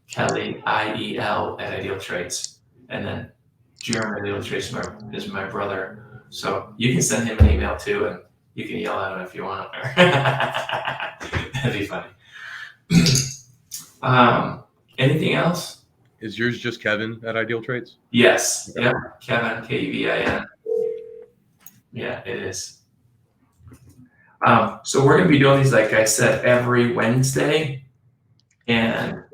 Kelly, IEL at IdealTraits. And then Jeremy IdealTraits is my brother. So you can send him an email too, and you can yell at him if you want. That'd be funny. Anything else? Is yours just Kevin at IdealTraits? Yes. Okay. Yep. Kevin, Kevin. Yeah, it is. So we're going to be doing these, like I said, every Wednesday. And,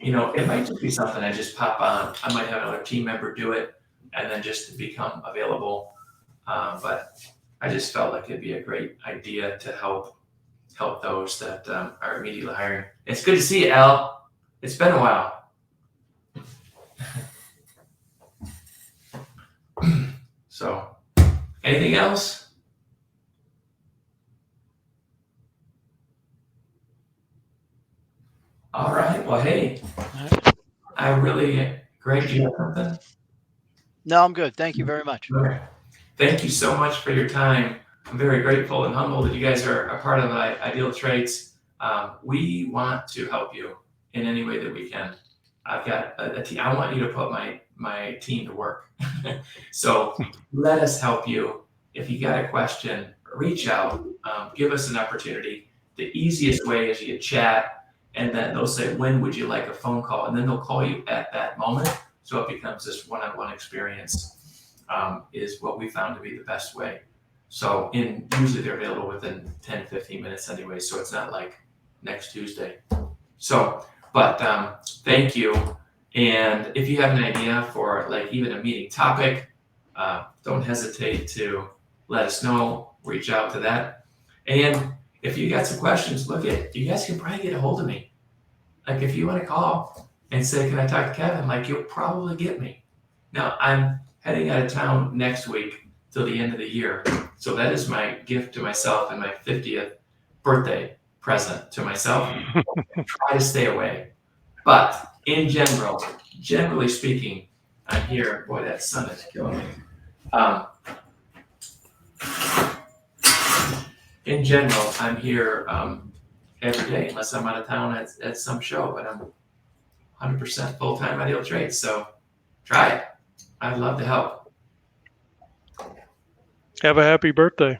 it might just be something I just pop on. I might have another team member do it and then just become available. But I just felt like it'd be a great idea to help those that are immediately hiring. It's good to see you, Al. It's been a while. So, anything else? All right. Well, hey, I really, Greg, do you have something? No, I'm good. Thank you very much. Okay. Thank you so much for your time. I'm very grateful and humbled that you guys are a part of IdealTraits. We want to help you in any way that we can. I've got a team. I want you to put my team to work. So let us help you. If you got a question, reach out. Give us an opportunity. The easiest way is you chat, and then they'll say, when would you like a phone call? And then they'll call you at that moment. So it becomes this one-on-one experience. Is what we found to be the best way. So usually they're available within 10, 15 minutes anyway. So it's not like next Tuesday. So, but thank you. And if you have an idea for like even a meeting topic, don't hesitate to let us know, reach out to that. And if you got some questions, you guys can probably get a hold of me. Like if you want to call and say, can I talk to Kevin? Like you'll probably get me. Now I'm heading out of town next week till the end of the year. So that is my gift to myself and my 50th birthday present to myself. Try to stay away. But in general, generally speaking, I'm here. Boy, that sun is killing me. In general, I'm here every day, unless I'm out of town at some show, but I'm 100% full-time IdealTraits. So try it. I'd love to help. Have a happy birthday.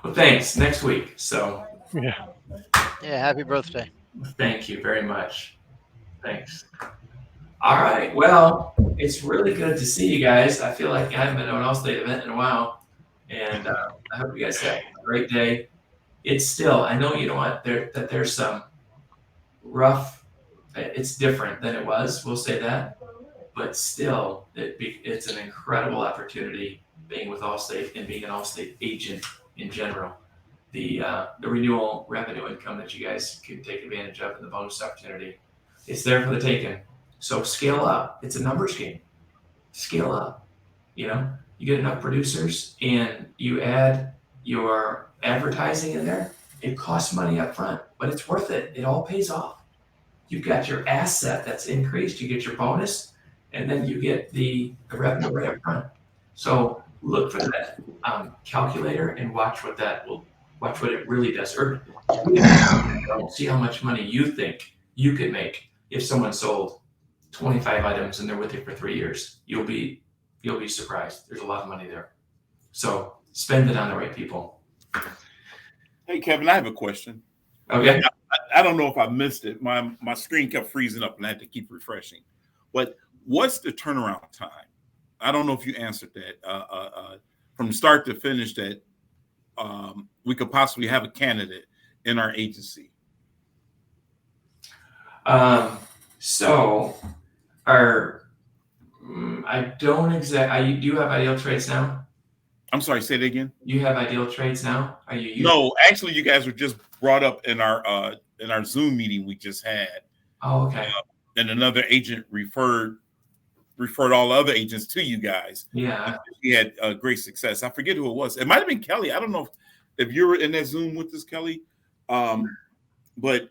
Well, thanks. Next week. So Yeah. Yeah, happy birthday. thank you very much. Thanks. All right. Well, it's really good to see you guys. I feel like I haven't been to an Allstate event in a while. And I hope you guys have a great day. It's still, I know you know what, that there's some rough, it's different than it was, we'll say that. But still, it's an incredible opportunity being with Allstate and being an Allstate agent in general. The renewal revenue income that you guys can take advantage of and the bonus opportunity, it's there for the taking. So scale up. It's a numbers game. Scale up. You know, you get enough producers and you add your advertising in there. It costs money up front, but it's worth it. It all pays off. You've got your asset that's increased. You get your bonus, and then you get the revenue right up front. So look for that calculator and watch what it really does. Or see how much money you think you could make if someone sold 25 items and they're with you for 3 years. You'll be surprised. There's a lot of money there. So spend it on the right people. Hey, Kevin, I have a question. Okay. I don't know if I missed it. My screen kept freezing up and I had to keep refreshing. But what's the turnaround time? I don't know if you answered that. From start to finish, that we could possibly have a candidate in our agency. So I don't exactly. Do you have IdealTraits now? I'm sorry, say that again. You have IdealTraits now? Are you using? No, actually, you guys were just brought up in our Zoom meeting we just had. Oh, okay. And another agent referred all other agents to you guys. Yeah. He had great success. I forget who it was. It might have been Kelly. I don't know if you were in that Zoom with us, Kelly. But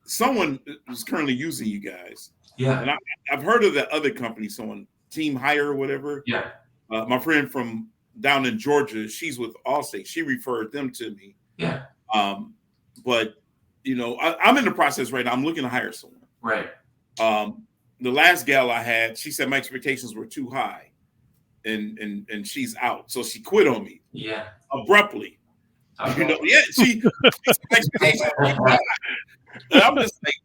someone is currently using you guys. Yeah. And I've heard of that other company, someone Team Hire or whatever. Yeah. My friend from down in Georgia, she's with Allstate. She referred them to me. Yeah. But you know, I'm in the process right now. I'm looking to hire someone. Right. The last gal I had, she said my expectations were too high, and she's out. So she quit on me. Yeah. Abruptly. Okay. You know, yeah, she's expectations were too high. And I'm just like,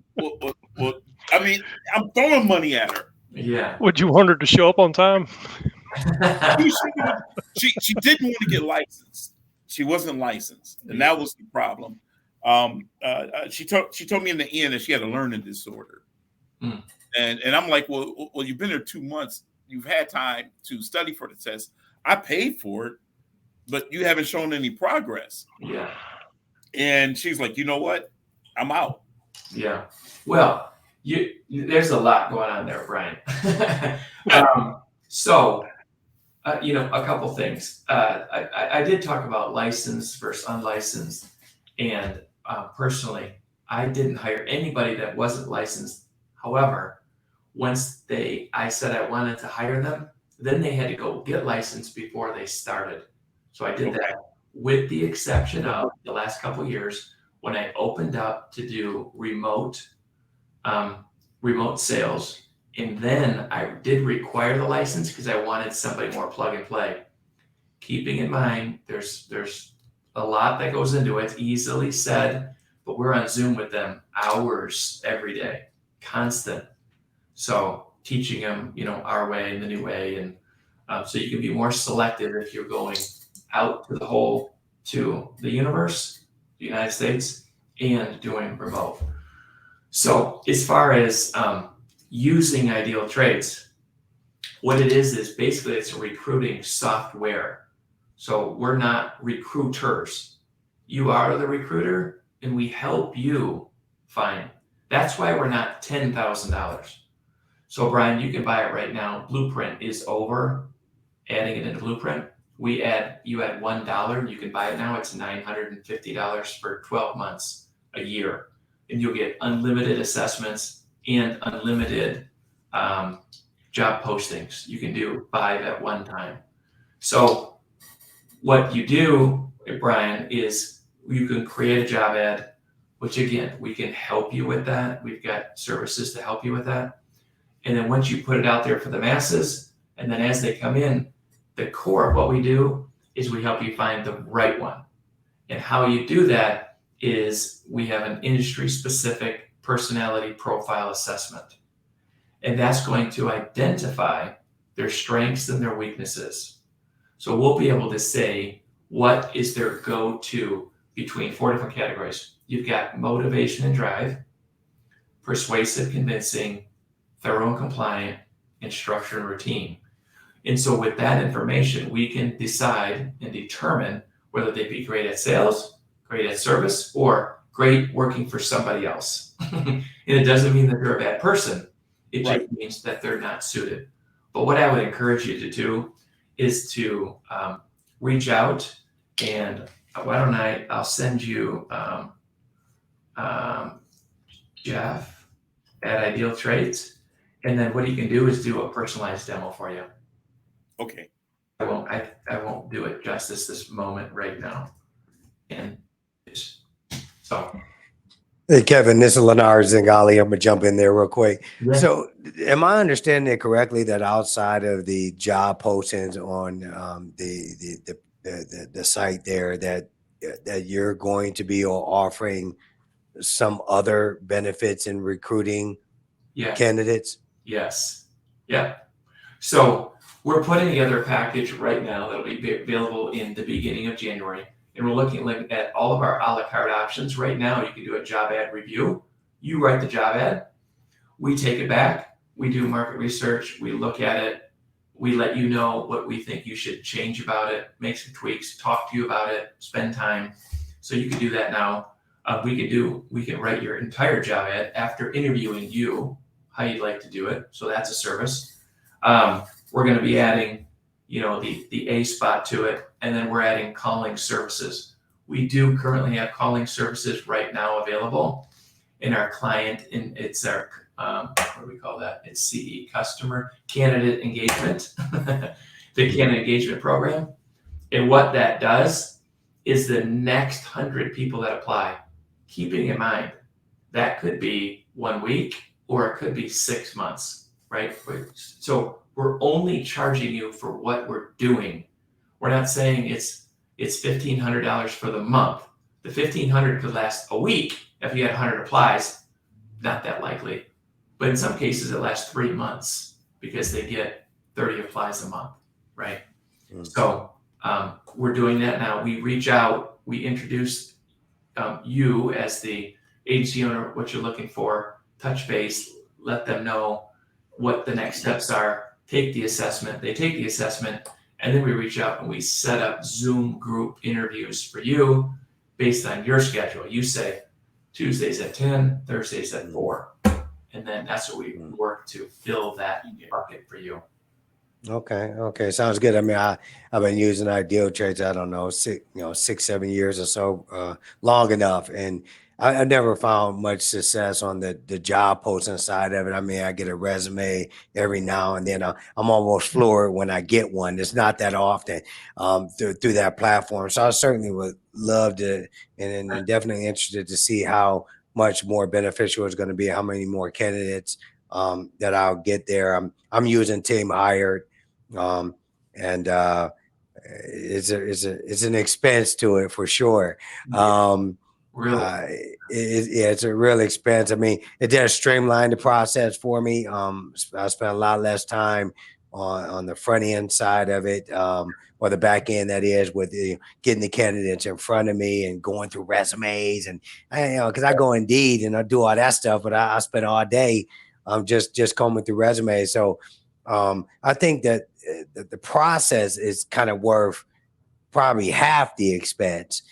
well, I mean, I'm throwing money at her. Yeah. Would you want her to show up on time? She didn't want to get licensed. She wasn't licensed, and that was the problem. She told me in the end that she had a learning disorder, and I'm like, well, you've been there 2 months. You've had time to study for the test. I paid for it, but you haven't shown any progress. Yeah. And she's like, you know what? I'm out. Yeah. Well, there's a lot going on there, Brian. So, you know, a couple things. I did talk about licensed versus unlicensed, and personally, I didn't hire anybody that wasn't licensed. However, once I said I wanted to hire them, then they had to go get licensed before they started. So I did that, with the exception of the last couple of years when I opened up to do remote sales. And then I did require the license because I wanted somebody more plug and play. Keeping in mind, there's a lot that goes into it, easily said, but we're on Zoom with them hours every day, constant. So teaching them, you know, our way and the new way. And so you can be more selective if you're going out to the universe, the United States, and doing remote. So as far as using IdealTraits, what it is basically it's a recruiting software. So we're not recruiters. You are the recruiter, and we help you find. That's why we're not $10,000. So Brian, you can buy it right now. Blueprint is over. Adding it into Blueprint. you add $1, you can buy it now. It's $950 for 12 months, a year, and you'll get unlimited assessments and unlimited job postings. You can do 5 at one time. So what you do, Brian, is you can create a job ad, which again, we can help you with that. We've got services to help you with that. And then once you put it out there for the masses, and then as they come in, the core of what we do is we help you find the right one. And how you do that is we have an industry-specific personality profile assessment. And that's going to identify their strengths and their weaknesses. So we'll be able to say what is their go-to between 4 different categories. You've got motivation and drive, persuasive, convincing, thorough and compliant, and structure and routine. And so with that information, we can decide and determine whether they be great at sales, great at service, or great working for somebody else. And it doesn't mean that they're a bad person. It just means that they're not suited. But what I would encourage you to do is to reach out, and why don't I'll send you Jeff at IdealTraits, and then what you can do is do a personalized demo for you. Okay. I won't do it justice this moment right now. And so. Hey, Kevin, this is Leonard Zingali. I'm gonna jump in there real quick. Yeah. So, am I understanding it correctly that outside of the job postings on the site there, that you're going to be offering some other benefits in recruiting candidates? Yes. Yeah. So we're putting together a package right now that'll be available in the beginning of January. And we're looking at all of our a la carte options. Right now, you can do a job ad review. You write the job ad. We take it back. We do market research. We look at it. We let you know what we think you should change about it, make some tweaks, talk to you about it, spend time. So you can do that now. We can write your entire job ad after interviewing you, how you'd like to do it. So that's a service. We're going to be adding, the A spot to it, and then we're adding calling services. We do currently have calling services right now available in our client, it's our, what do we call that? It's CE, Customer Candidate Engagement, the candidate engagement program. And what that does is the next 100 people that apply, keeping in mind, that could be 1 week or it could be 6 months, right? So we're only charging you for what we're doing. We're not saying it's $1,500 for the month. The $1,500 could last a week if you had 100 applies. Not that likely, but in some cases it lasts 3 months because they get 30 applies a month, right? So we're doing that now. We reach out, we introduce you as the agency owner, what you're looking for, touch base, let them know what the next steps are. Take the assessment, they take the assessment, and then we reach out and we set up Zoom group interviews for you based on your schedule. You say Tuesdays at 10, Thursdays at 4. And then that's what we work to fill that bucket for you. Okay. Sounds good. I mean, I've been using IdealTraits, I don't know, 6, 7 years or so, long enough. And I never found much success on the job posting side of it. I mean, I get a resume every now and then. I'm almost floored when I get one. It's not that often through that platform. So I certainly would love to, and definitely interested to see how much more beneficial it's going to be, how many more candidates that I'll get there. I'm using Team Hired, and it's an expense to it for sure. Really? It's a real expense. I mean, it does streamline the process for me. I spent a lot less time on the front end side of it, or the back end, that is, with getting the candidates in front of me and going through resumes, and because I go Indeed and I do all that stuff, but I spend all day just combing through resumes. So I think that the process is kind of worth probably half the expense.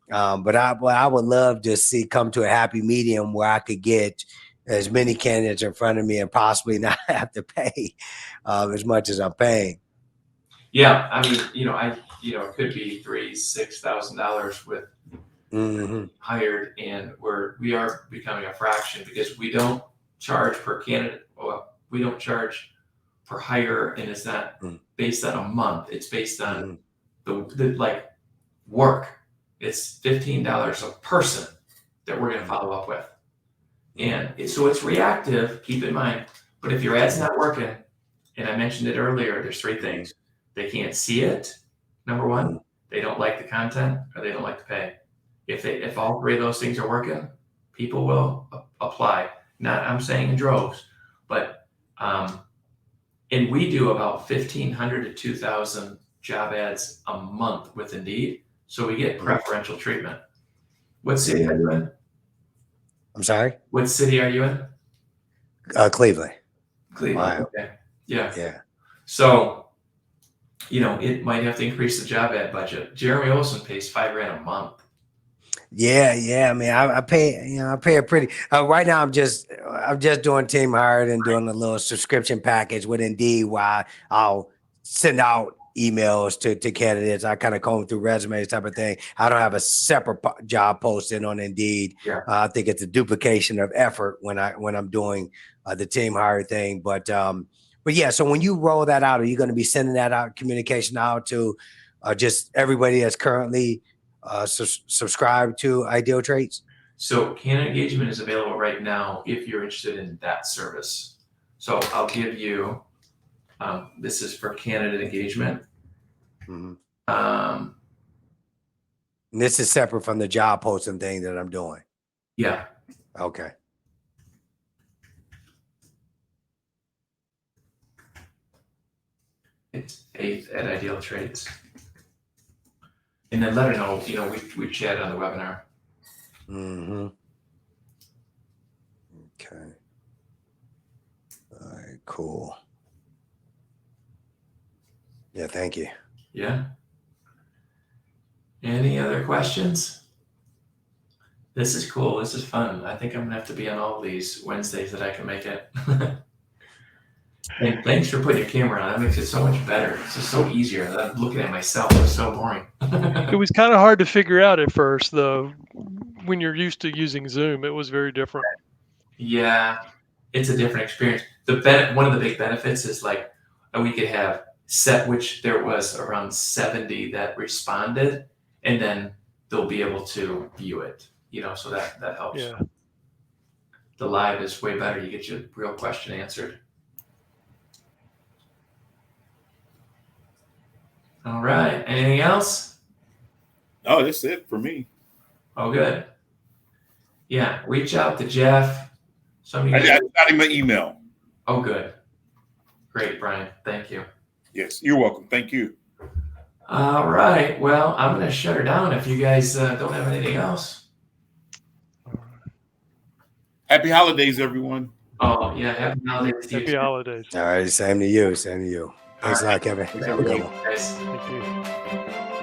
But I would love to come to a happy medium where I could get as many candidates in front of me and possibly not have to pay as much as I'm paying. Yeah, I mean, it could be $6,000 with hired, and we are becoming a fraction because we don't charge per candidate. Well, we don't charge per hire, and it's not based on a month. It's based on the like work. It's $15 a person that we're going to follow up with, and so it's reactive. Keep in mind, but if your ad's not working, and I mentioned it earlier, there's three things: they can't see it. Number one, they don't like the content, or they don't like the pay. If all three of those things are working, people will apply. Not I'm saying in droves, but and we do about 1,500 to 2,000 job ads a month with Indeed, so we get preferential treatment. What city are you in? I'm sorry? What city are you in? Cleveland. Cleveland. Wow. Okay. Yeah. Yeah. So, it might have to increase the job ad budget. Jeremy Olson pays $5,000 a month. Yeah. I mean, I pay, I pay a pretty, right now I'm just doing team hired and doing a little subscription package with Indeed while I'll send out emails to candidates. I kind of comb through resumes type of thing. I don't have a separate job posting on Indeed. Yeah. I think it's a duplication of effort when I'm doing the team hire thing. But yeah, so when you roll that out, are you going to be sending that out, communication out to just everybody that's currently subscribe to IdealTraits? So candidate engagement is available right now if you're interested in that service. So I'll give you, this is for candidate engagement. And this is separate from the job posting thing that I'm doing. Yeah. Okay. It's Faith at IdealTraits. And then let her know, we chatted on the webinar. Okay. All right, cool. Yeah, thank you. Yeah. Any other questions? This is cool. This is fun. I think I'm gonna have to be on all these Wednesdays that I can make it. And thanks for putting your camera on. That makes it so much better. It's just so easier. I'm looking at myself. It's so boring. It was kind of hard to figure out at first, though. When you're used to using Zoom, it was very different. Yeah, it's a different experience. One of the big benefits is like we could have which there was around 70 that responded, and then they'll be able to view it. So that helps. Yeah. The live is way better. You get your real question answered. All right. Anything else? Oh, that's it for me. Oh, good. Yeah. Reach out to Jeff. I got him an email. Oh, good. Great, Brian. Thank you. Yes, you're welcome. Thank you. All right. Well, I'm going to shut her down if you guys don't have anything else. Happy holidays, everyone. Oh, yeah. Happy holidays to you. Happy holidays. All right, same to you. Same to you. Thanks a lot, Kevin. Have Have a good one. Guys. Thank you.